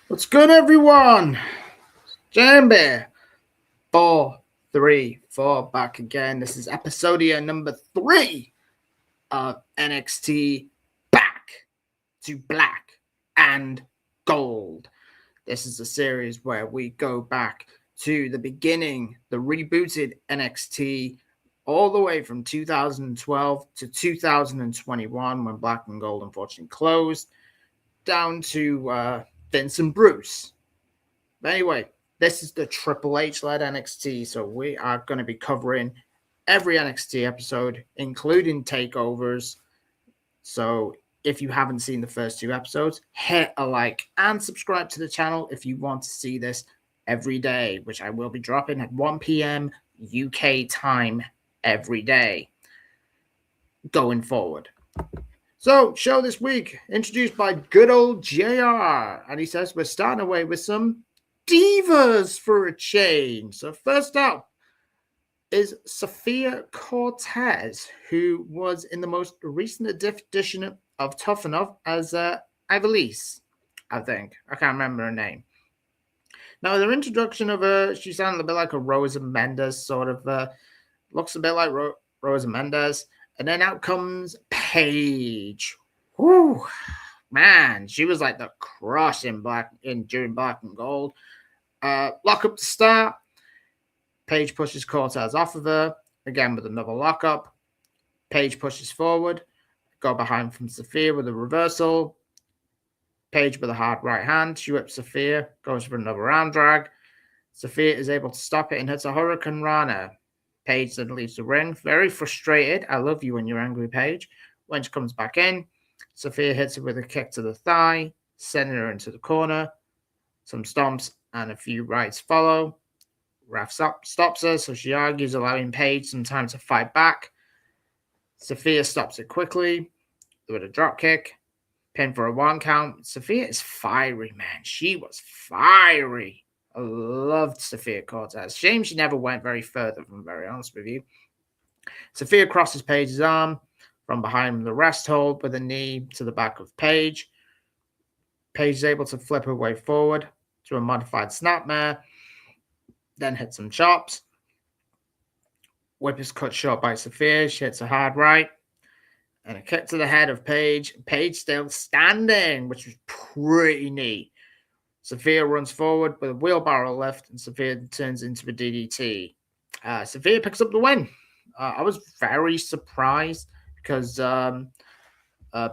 What's good, everyone? Jambe 434 back again. This is episodia number 3 of NXT Black and Gold. This is a series where we go back to the beginning, the rebooted NXT, all the way from 2012 to 2021 when Black and Gold unfortunately closed, down to Vince and Bruce. But anyway, this is the Triple H led NXT, so we are going to be covering every NXT episode, including takeovers. So if you haven't seen the first 2 episodes, hit a like and subscribe to the channel if you want to see this every day, which I will be dropping at 1 p.m. UK time every day going forward. So, show this week introduced by good old JR, and he says we're starting away with some divas for a change. So first up is Sophia Cortez, who was in the most recent edition of Tough Enough as Ivelisse, I think. I can't remember her name. Now, their introduction of her, she sounded a bit like a Rosa Mendes, sort of, looks a bit like Rosa Mendes. And then out comes Paige. Whew. Man, she was like the crush during Black and Gold. Lock up to start. Paige pushes Cortez off of her. Again with another lockup. Paige pushes forward. Go behind from Sophia with a reversal. Paige with a hard right hand. She whips Sophia. Goes for another arm drag. Sophia is able to stop it and hits a Hurricane Rana. Paige then leaves the ring. Very frustrated. I love you when you're angry, Paige. When she comes back in, Sophia hits her with a kick to the thigh, sending her into the corner. Some stomps and a few rights follow. Ref stops her, so she argues, allowing Paige some time to fight back. Sophia stops it quickly with a drop kick. Pin for a 1 count. Sophia is fiery, man. She was fiery. I loved Sophia Cortez. Shame she never went very further, if I'm very honest with you. Sophia crosses Paige's arm from behind the rest hold with a knee to the back of Paige. Paige is able to flip her way forward to a modified snapmare, then hit some chops. Whip is cut short by Sophia. She hits a hard right and a kick to the head of Paige. Paige still standing, which was pretty neat. Sophia runs forward with a wheelbarrow lift, and Sophia turns into a DDT. Sophia picks up the win. I was very surprised because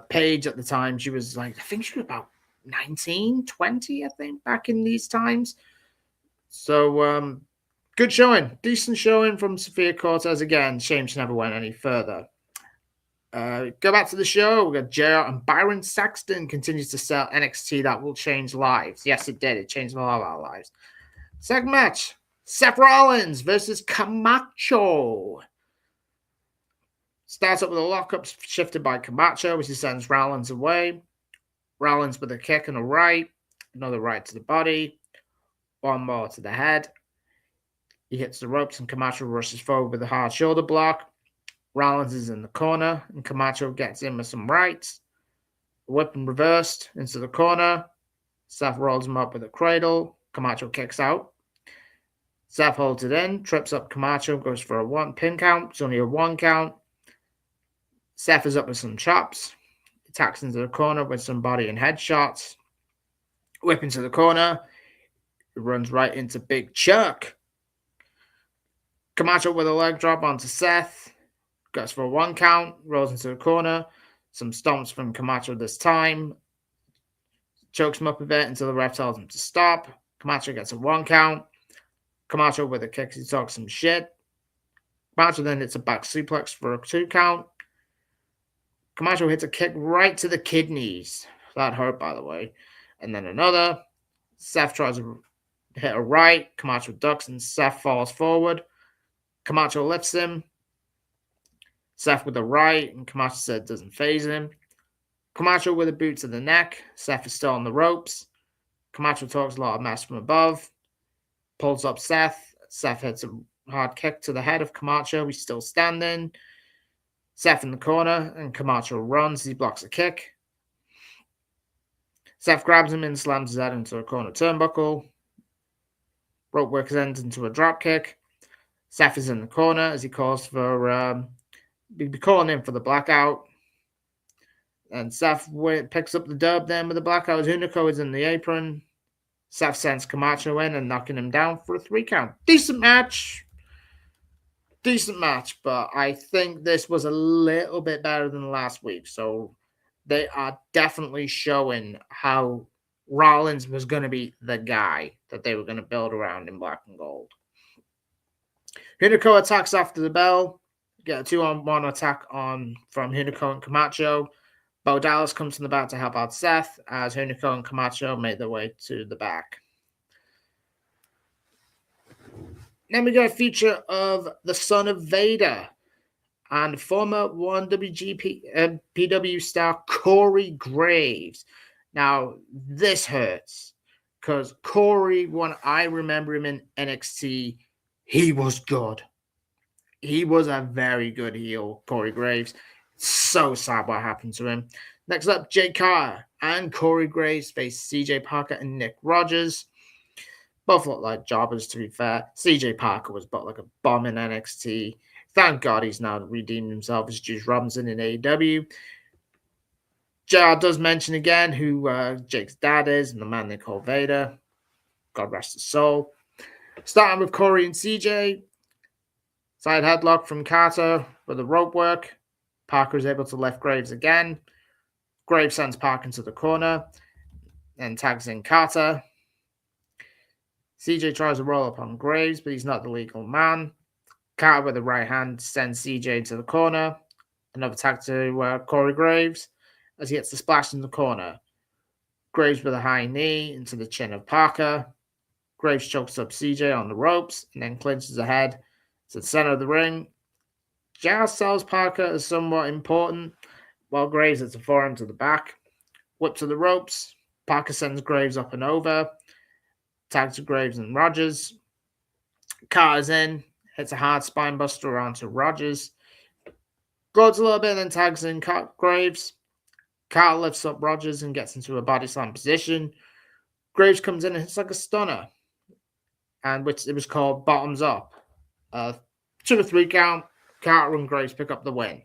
Paige at the time, she was like, I think she was about 19, 20, I think, back in these times. So, good showing. Decent showing from Sophia Cortez again. Shame she never went any further. Go back to the show. We got JR and Byron Saxton continues to sell NXT that will change lives. Yes, it did. It changed a lot of our lives. Second match, Seth Rollins versus Camacho. Starts up with a lockup shifted by Camacho, which sends Rollins away. Rollins with a kick and a right. Another right to the body. One more to the head. He hits the ropes and Camacho rushes forward with a hard shoulder block. Rollins is in the corner, and Camacho gets in with some rights. Whip and reversed into the corner. Seth rolls him up with a cradle. Camacho kicks out. Seth holds it in, trips up Camacho, goes for a 1 pin count. It's only a 1 count. Seth is up with some chops. Attacks into the corner with some body and head shots. Whip into the corner. It runs right into Big Chuck. Camacho with a leg drop onto Seth. Goes for a 1 count, rolls into the corner. Some stomps from Camacho this time. Chokes him up a bit until the ref tells him to stop. Camacho gets a 1 count. Camacho with a kick, he talks some shit. Camacho then hits a back suplex for a 2 count. Camacho hits a kick right to the kidneys. That hurt, by the way. And then another. Seth tries to hit a right. Camacho ducks and Seth falls forward. Camacho lifts him. Seth with a right, and Camacho said it doesn't faze him. Camacho with a boot to the neck. Seth is still on the ropes. Camacho talks a lot of mess from above. Pulls up Seth. Seth hits a hard kick to the head of Camacho. He's still standing. Seth in the corner, and Camacho runs. He blocks a kick. Seth grabs him and slams his head into a corner turnbuckle. Rope works ends into a dropkick. Seth is in the corner as he calls for, be calling in for the blackout. And Seth picks up the dub then with the blackout as Hunico is in the apron. Seth sends Camacho in and knocking him down for a 3 count. Decent match, but I think this was a little bit better than last week. So they are definitely showing how Rollins was going to be the guy that they were going to build around in Black and Gold. Hunico attacks after the bell. Get a 2-on-1 attack from Hunico and Camacho. Bo Dallas comes from the back to help out Seth as Hunico and Camacho make their way to the back. Then we get a feature of the Son of Vader and former 1WGP PW star Corey Graves. Now, this hurts because Corey, when I remember him in NXT, he was good. He was a very good heel, Corey Graves. So sad what happened to him. Next up, Jake Carter and Corey Graves face CJ Parker and Nick Rogers. Both look like jobbers, to be fair. CJ Parker was but like a bomb in NXT. Thank God he's now redeemed himself as Juice Robinson in AEW. JR does mention again who Jake's dad is and the man they call Vader. God rest his soul. Starting with Corey and CJ. Side headlock from Carter with the rope work. Parker is able to lift Graves again. Graves sends Parker into the corner and tags in Carter. CJ tries to roll up on Graves, but he's not the legal man. Carter with the right hand sends CJ into the corner. Another tag to Corey Graves as he hits the splash in the corner. Graves with a high knee into the chin of Parker. Graves chokes up CJ on the ropes and then clinches ahead to the center of the ring. Giles sells Parker as somewhat important, while Graves hits a forearm to the back. Whip to the ropes. Parker sends Graves up and over. Tag to Graves and Rogers. Carter's in. Hits a hard spine buster onto Rogers. Gloats a little bit and then tags in Graves. Carter lifts up Rogers and gets into a body slam position. Graves comes in and hits like a stunner. And which it was called bottoms up. 2 or 3 count. Carter and Graves pick up the win.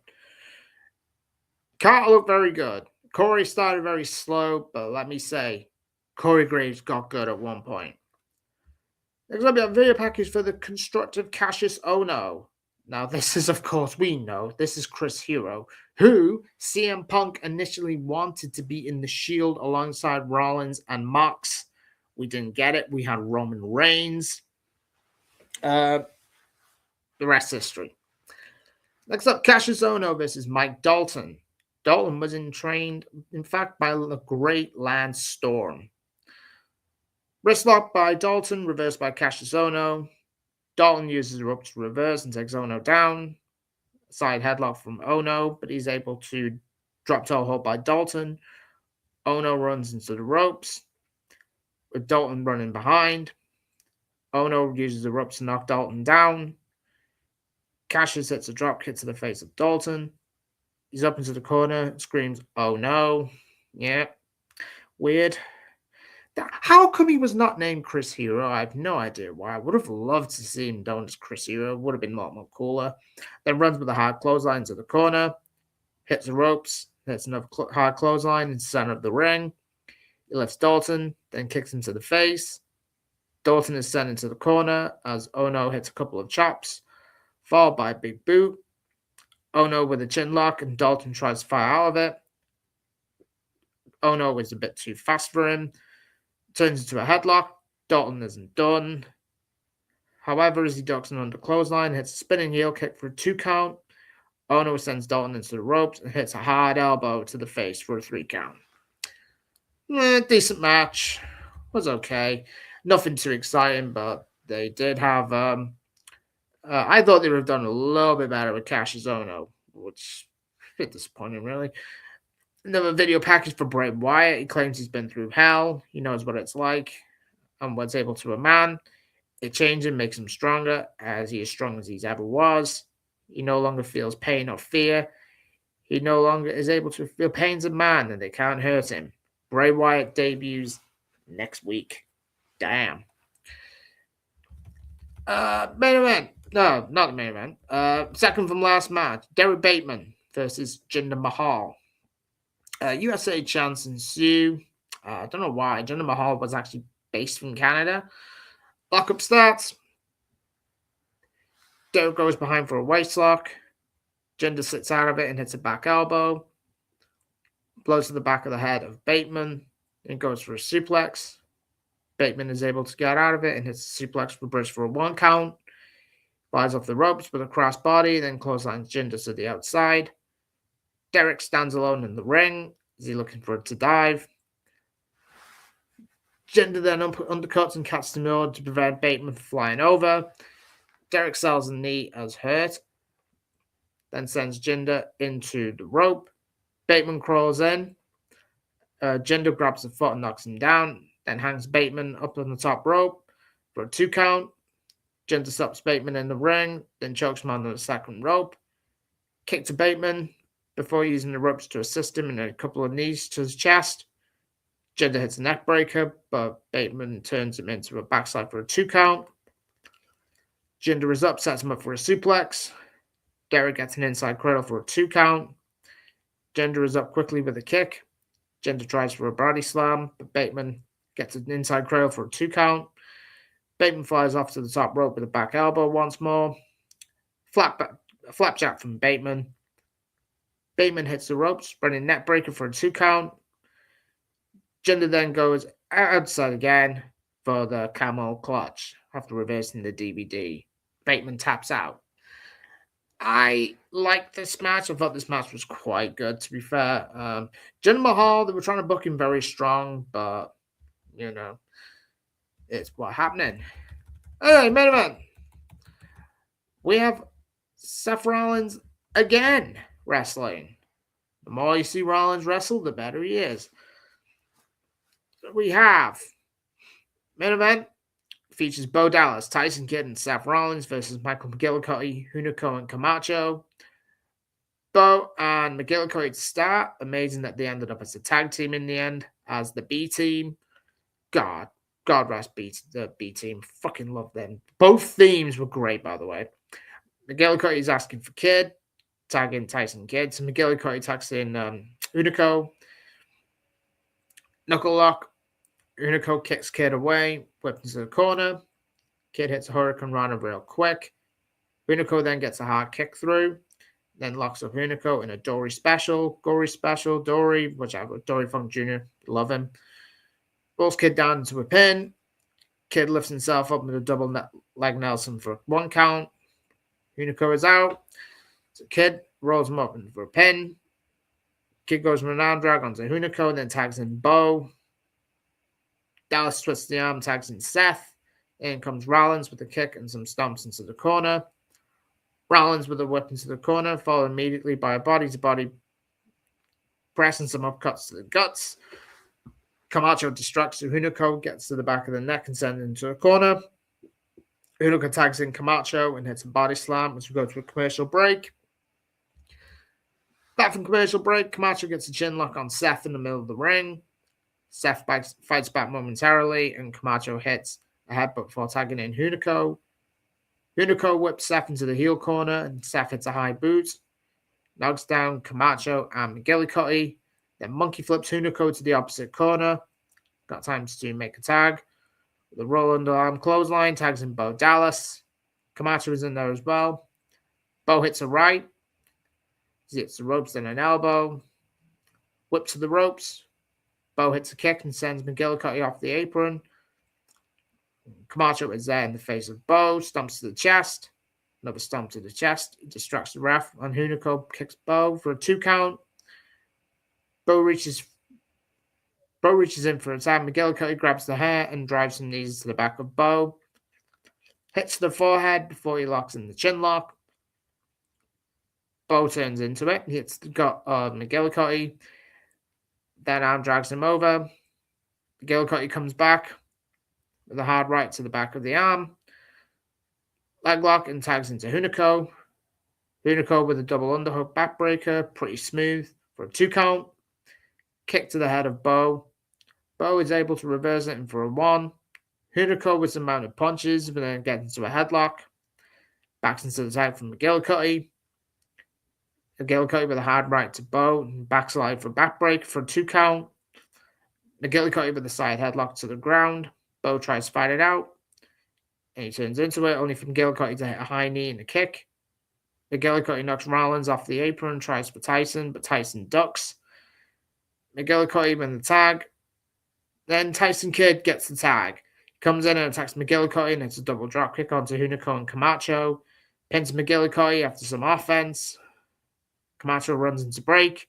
Carter looked very good. Corey started very slow, but let me say, Corey Graves got good at one point. There's going to be a video package for the constructive Cassius Ohno. Now, this is, of course, we know, this is Chris Hero, who CM Punk initially wanted to be in the Shield alongside Rollins and Mox. We didn't get it. We had Roman Reigns. The rest is history. Next up, Cassius Ohno versus Mike Dalton. Dalton was trained, in fact, by the great Lance Storm. Wrist lock by Dalton, reversed by Cassius Ohno. Dalton uses the rope to reverse and takes Ohno down. Side headlock from Ohno, but he's able to drop toe hold by Dalton. Ohno runs into the ropes, with Dalton running behind. Ohno uses the ropes to knock Dalton down. Cassius hits a drop kick to the face of Dalton. He's up into the corner, screams, "Oh no." Yeah, weird. How come he was not named Chris Hero? I have no idea why. I would have loved to see him done as Chris Hero. Would have been a lot more cooler. Then runs with a hard clothesline to the corner. Hits the ropes. Hits another hard clothesline in the center of the ring. He lifts Dalton, then kicks him to the face. Dalton is sent into the corner as Ohno hits a couple of chops, followed by a big boot. Ohno with a chin lock, and Dalton tries to fire out of it. Ohno is a bit too fast for him. Turns into a headlock. Dalton isn't done. However, as he ducks an under clothesline, hits a spinning heel kick for a 2 count. Ohno sends Dalton into the ropes and hits a hard elbow to the face for a 3 count. Decent match. Was okay. Nothing too exciting, but they did have... I thought they would have done a little bit better with Cassius Ohno, which is a bit disappointing, really. Another video package for Bray Wyatt. He claims he's been through hell. He knows what it's like and what's able to a man. It changes him, makes him stronger, as he is strong as he's ever was. He no longer feels pain or fear. He no longer is able to feel pains of man, and they can't hurt him. Bray Wyatt debuts next week. Damn. Main event. No, not the main event. Second from last match. Derek Bateman versus Jinder Mahal. USA chants ensue. I don't know why. Jinder Mahal was actually based from Canada. Lockup starts. Derek goes behind for a waistlock. Jinder sits out of it and hits a back elbow. Blows to the back of the head of Bateman and goes for a suplex. Bateman is able to get out of it and hits a suplex reverse for a 1 count. Flies off the ropes with a crossbody, then clotheslines Jinder to the outside. Derek stands alone in the ring. Is he looking for it to dive? Jinder then undercuts and catches him in order to prevent Bateman from flying over. Derek sells a knee as hurt. Then sends Jinder into the rope. Bateman crawls in. Jinder grabs the foot and knocks him down. Then hangs Bateman up on the top rope for a 2 count. Jinder stops Bateman in the ring, then chokes him onto the second rope. Kick to Bateman before using the ropes to assist him and a couple of knees to his chest. Jinder hits a neck breaker, but Bateman turns him into a backslide for a 2 count. Jinder is up, sets him up for a suplex. Derek gets an inside cradle for a 2 count. Jinder is up quickly with a kick. Jinder tries for a body slam, but Bateman gets an inside cradle for a 2 count. Bateman flies off to the top rope with a back elbow once more. Flapjack from Bateman. Bateman hits the ropes, running neck breaker for a 2 count. Jinder then goes outside again for the camel clutch after reversing the DVD. Bateman taps out. I like this match. I thought this match was quite good, to be fair. Jinder Mahal, they were trying to book him very strong, but, you know, it's what's happening. Anyway, main event. We have Seth Rollins again wrestling. The more you see Rollins wrestle, the better he is. So we have main event features Bo Dallas, Tyson Kidd, and Seth Rollins versus Michael McGillicuddy, Hunico, and Camacho. Bo and McGillicuddy to start. Amazing that they ended up as a tag team in the end, as the B team. God rest the B team. Fucking love them. Both themes were great, by the way. McGillicuddy is asking for Kidd, tagging Tyson Kidd. So McGillicuddy tags in Hunico. Knuckle lock. Hunico kicks Kidd away, whips into the corner. Kidd hits a Hurricane Rana real quick. Hunico then gets a hard kick through, then locks up Hunico in a Dory special, whichever, Dory Funk Jr., love him. Rolls Kidd down into a pin. Kidd lifts himself up with a double leg Nelson for 1 count. Hunico is out. So Kidd rolls him up for a pin. Kidd goes from an arm drag onto Hunico, then tags in Bo. Dallas twists the arm, tags in Seth. In comes Rollins with a kick and some stomps into the corner. Rollins with a whip into the corner, followed immediately by a body-to-body press and some upcuts to the guts. Camacho distracts Hunico, gets to the back of the neck and sends him into a corner. Hunico tags in Camacho and hits a body slam as we go to a commercial break. Back from commercial break, Camacho gets a chin lock on Seth in the middle of the ring. Seth fights back momentarily, and Camacho hits a headbutt before tagging in Hunico. Hunico whips Seth into the heel corner, and Seth hits a high boot. Knocks down Camacho and McGillicuddy. Then monkey flips Hunico to the opposite corner. Got time to make a tag. The roll underarm clothesline tags in Bo Dallas. Camacho is in there as well. Bo hits a right. He hits the ropes, then an elbow. Whip to the ropes. Bo hits a kick and sends McGillicuddy off the apron. Camacho is there in the face of Bo. Stomps to the chest. Another stomp to the chest. He distracts the ref. And Hunico kicks Bo for a 2 count. Bo reaches in for a tag. McGillicuddy grabs the hair and drives some knees to the back of Bo. Hits the forehead before he locks in the chin lock. Bo turns into it. He hits the gut of McGillicuddy. Then arm drags him over. McGillicuddy comes back with a hard right to the back of the arm. Leg lock and tags into Hunico. Hunico with a double underhook backbreaker. Pretty smooth for a 2 count. Kick to the head of Bo. Bo is able to reverse it in for a 1. Hunico with some mounted punches, but then gets into a headlock. Backs into the tag from McGillicuddy. McGillicuddy with a hard right to Bo. Backslide for backbreak for a 2 count. McGillicuddy with a side headlock to the ground. Bo tries to fight it out. And he turns into it, only for McGillicuddy to hit a high knee and a kick. McGillicuddy knocks Rollins off the apron, tries for Tyson, but Tyson ducks. McGillicuddy wins the tag. Then Tyson Kidd gets the tag. Comes in and attacks McGillicuddy, and it's a double drop kick onto Hunico and Camacho. Pins McGillicuddy after some offense. Camacho runs into break.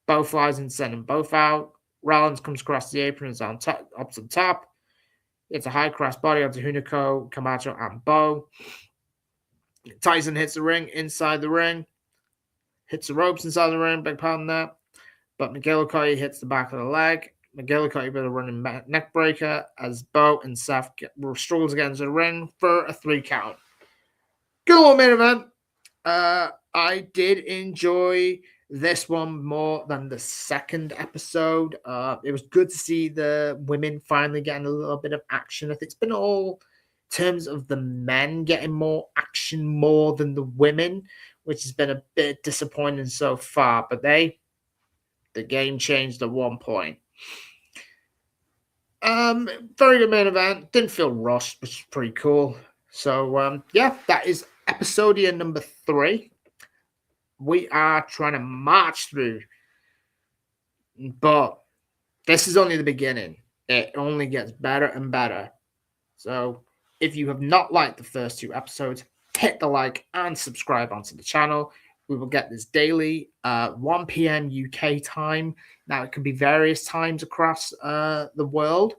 Bo flies in, sending both out. Rollins comes across the apron and is on top, up to the top. It's a high cross body onto Hunico, Camacho, and Bo. Tyson hits the ring inside the ring. Hits the ropes inside the ring, big pardon that. But McGillicuddy hits the back of the leg. McGillicuddy with a running neck breaker as Bo and Seth struggles against the ring for a 3 count. Good old main event. I did enjoy this one more than the second episode. It was good to see the women finally getting a little bit of action. I think it's been all in terms of the men getting more action more than the women, which has been a bit disappointing so far. But the game changed at one point. Very good main event. Didn't feel rushed, which is pretty cool. So, yeah, that is episodia number 3. We are trying to march through, but this is only the beginning. It only gets better and better. So, if you have not liked the first 2 episodes, hit the like and subscribe onto the channel. We will get this daily, 1 p.m. UK time. Now, it can be various times across the world.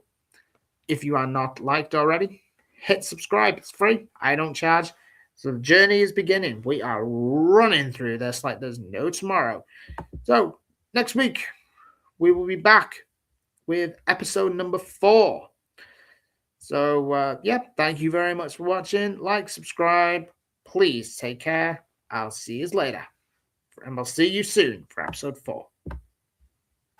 If you are not liked already, hit subscribe. It's free. I don't charge. So the journey is beginning. We are running through this like there's no tomorrow. So next week, we will be back with episode number 4. So, yeah, thank you very much for watching. Like, subscribe. Please take care. I'll see you later. And I'll see you soon for episode 4.